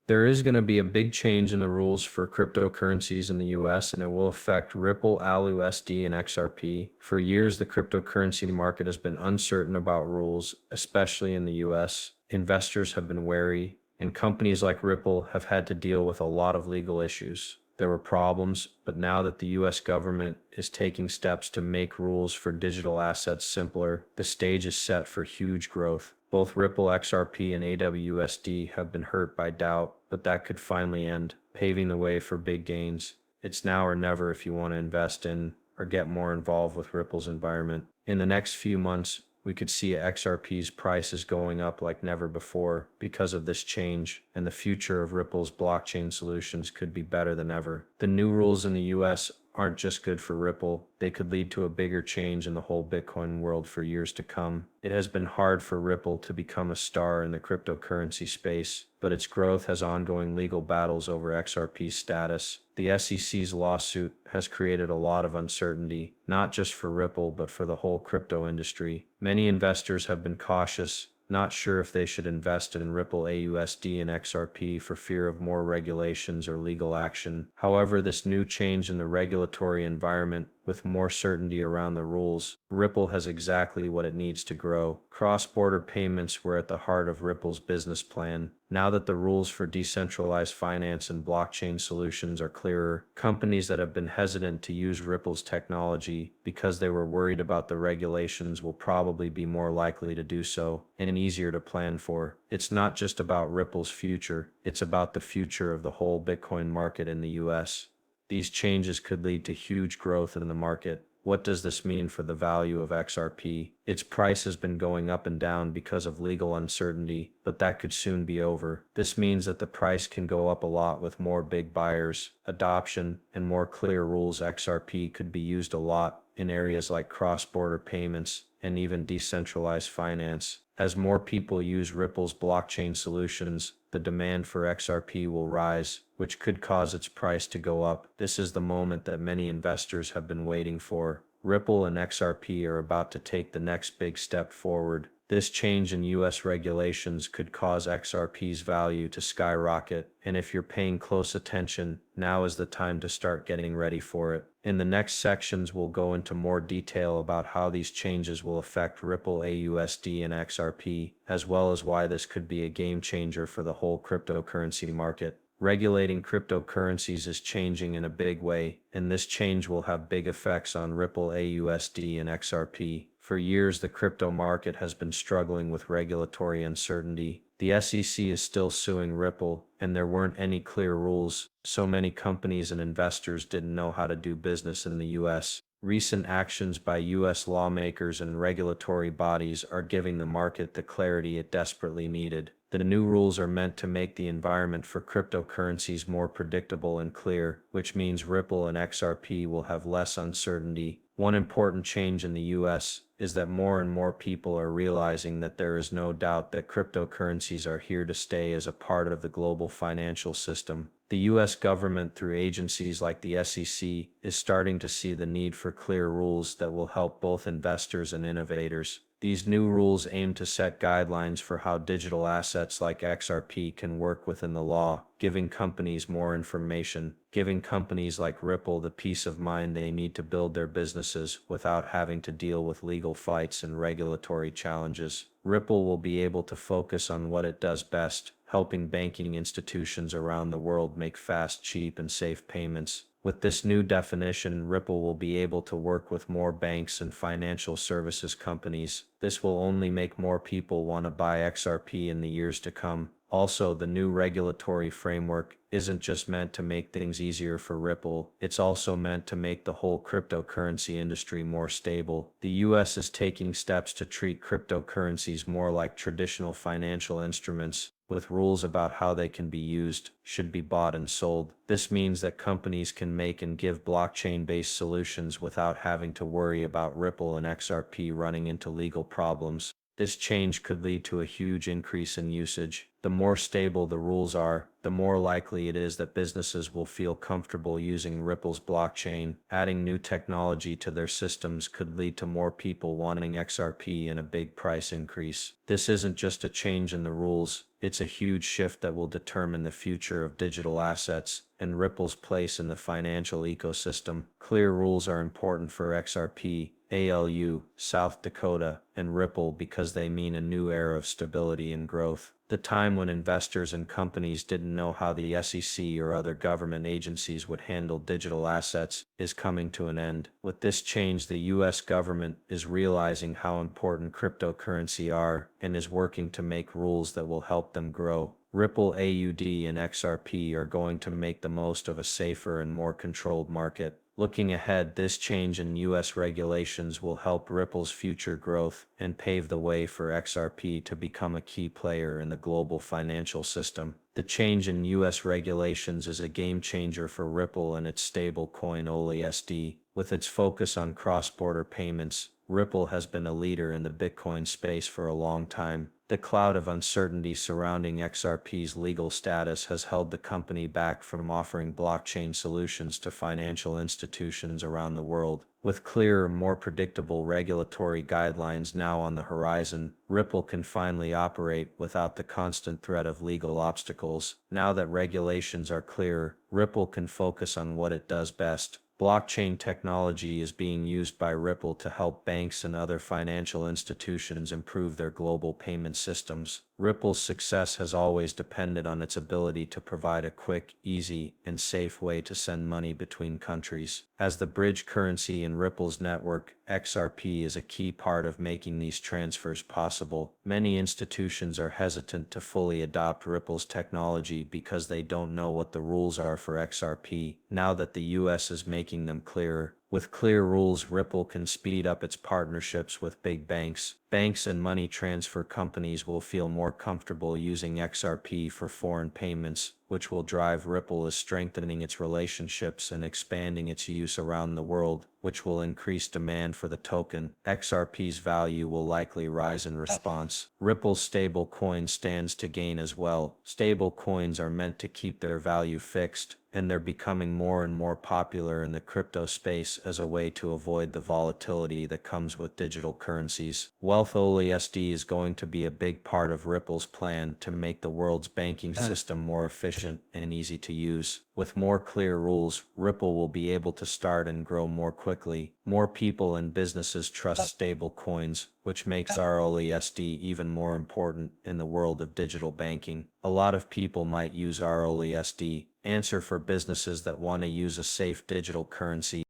There is going to be a big change in the rules for cryptocurrencies in the US, and it will affect Ripple, RLUSD, and XRP. For years, the cryptocurrency market has been uncertain about rules, especially in the US. Investors have been wary, and companies like Ripple have had to deal with a lot of legal issues. There were problems, but now that the US government is taking steps to make rules for digital assets simpler, the stage is set for huge growth. Both Ripple XRP and AWSD have been hurt by doubt, but that could finally end, paving the way for big gains. It's now or never if you want to invest in or get more involved with Ripple's environment. In the next few months, we could see XRP's prices going up like never before because of this change, and the future of Ripple's blockchain solutions could be better than ever. The new rules in the US aren't just good for Ripple, they could lead to a bigger change in the whole Bitcoin world for years to come. It has been hard for Ripple to become a star in the cryptocurrency space, but its growth has ongoing legal battles over XRP's status. The SEC's lawsuit has created a lot of uncertainty, not just for Ripple but for the whole crypto industry. Many investors have been cautious, not sure if they should invest in Ripple AUSD and XRP for fear of more regulations or legal action. However, this new change in the regulatory environment, with more certainty around the rules, Ripple has exactly what it needs to grow. Cross-border payments were at the heart of Ripple's business plan. Now that the rules for decentralized finance and blockchain solutions are clearer, companies that have been hesitant to use Ripple's technology because they were worried about the regulations will probably be more likely to do so, and easier to plan for. It's not just about Ripple's future, it's about the future of the whole Bitcoin market in the US. These changes could lead to huge growth in the market. What does this mean for the value of XRP? Its price has been going up and down because of legal uncertainty, but that could soon be over. This means that the price can go up a lot with more big buyers, adoption, and more clear rules. XRP could be used a lot in areas like cross-border payments and even decentralized finance. As more people use Ripple's blockchain solutions, the demand for XRP will rise, which could cause its price to go up. This is the moment that many investors have been waiting for. Ripple and XRP are about to take the next big step forward. This change in US regulations could cause XRP's value to skyrocket, and if you're paying close attention, now is the time to start getting ready for it. In the next sections, we'll go into more detail about how these changes will affect Ripple AUSD and XRP, as well as why this could be a game changer for the whole cryptocurrency market. Regulating cryptocurrencies is changing in a big way, and this change will have big effects on Ripple AUSD and XRP. For years, the crypto market has been struggling with regulatory uncertainty. The SEC is still suing Ripple, and there weren't any clear rules, so many companies and investors didn't know how to do business in the US. Recent actions by US lawmakers and regulatory bodies are giving the market the clarity it desperately needed. The new rules are meant to make the environment for cryptocurrencies more predictable and clear, which means Ripple and XRP will have less uncertainty. One important change in the US is that more and more people are realizing that there is no doubt that cryptocurrencies are here to stay as a part of the global financial system. The US government, through agencies like the SEC, is starting to see the need for clear rules that will help both investors and innovators. These new rules aim to set guidelines for how digital assets like XRP can work within the law, giving companies more information, giving companies like Ripple the peace of mind they need to build their businesses without having to deal with legal fights and regulatory challenges. Ripple will be able to focus on what it does best, helping banking institutions around the world make fast, cheap, and safe payments. With this new definition, Ripple will be able to work with more banks and financial services companies. This will only make more people want to buy XRP in the years to come. Also, the new regulatory framework isn't just meant to make things easier for Ripple, it's also meant to make the whole cryptocurrency industry more stable. The US is taking steps to treat cryptocurrencies more like traditional financial instruments, with rules about how they can be used, should be bought and sold. This means that companies can make and give blockchain-based solutions without having to worry about Ripple and XRP running into legal problems. This change could lead to a huge increase in usage. The more stable the rules are, the more likely it is that businesses will feel comfortable using Ripple's blockchain. Adding new technology to their systems could lead to more people wanting XRP and a big price increase. This isn't just a change in the rules, it's a huge shift that will determine the future of digital assets and Ripple's place in the financial ecosystem. Clear rules are important for XRP, ALU, South Dakota, and Ripple because they mean a new era of stability and growth. The time when investors and companies didn't know how the SEC or other government agencies would handle digital assets is coming to an end. With this change, the US government is realizing how important cryptocurrency are and is working to make rules that will help them grow. Ripple AUD and XRP are going to make the most of a safer and more controlled market. Looking ahead, this change in US regulations will help Ripple's future growth and pave the way for XRP to become a key player in the global financial system. The change in US regulations is a game changer for Ripple and its stablecoin RLUSD. With its focus on cross-border payments, Ripple has been a leader in the Bitcoin space for a long time. The cloud of uncertainty surrounding XRP's legal status has held the company back from offering blockchain solutions to financial institutions around the world. With clearer, more predictable regulatory guidelines now on the horizon, Ripple can finally operate without the constant threat of legal obstacles. Now that regulations are clearer, Ripple can focus on what it does best. Blockchain technology is being used by Ripple to help banks and other financial institutions improve their global payment systems. Ripple's success has always depended on its ability to provide a quick, easy, and safe way to send money between countries. As the bridge currency in Ripple's network, XRP is a key part of making these transfers possible. Many institutions are hesitant to fully adopt Ripple's technology because they don't know what the rules are for XRP. Now that the US is making them clearer, with clear rules, Ripple can speed up its partnerships with big banks. Banks and money transfer companies will feel more comfortable using XRP for foreign payments, which will drive Ripple as strengthening its relationships and expanding its use around the world, which will increase demand for the token. XRP's value will likely rise in response. Ripple's stable coin stands to gain as well. Stable coins are meant to keep their value fixed, and they're becoming more and more popular in the crypto space as a way to avoid the volatility that comes with digital currencies. Wealth RLUSD is going to be a big part of Ripple's plan to make the world's banking system more efficient and easy to use. With more clear rules, Ripple will be able to start and grow more quickly. More people and businesses trust stable coins, which makes RLUSD even more important in the world of digital banking. A lot of people might use RLUSD. Answer for businesses that want to use a safe digital currency.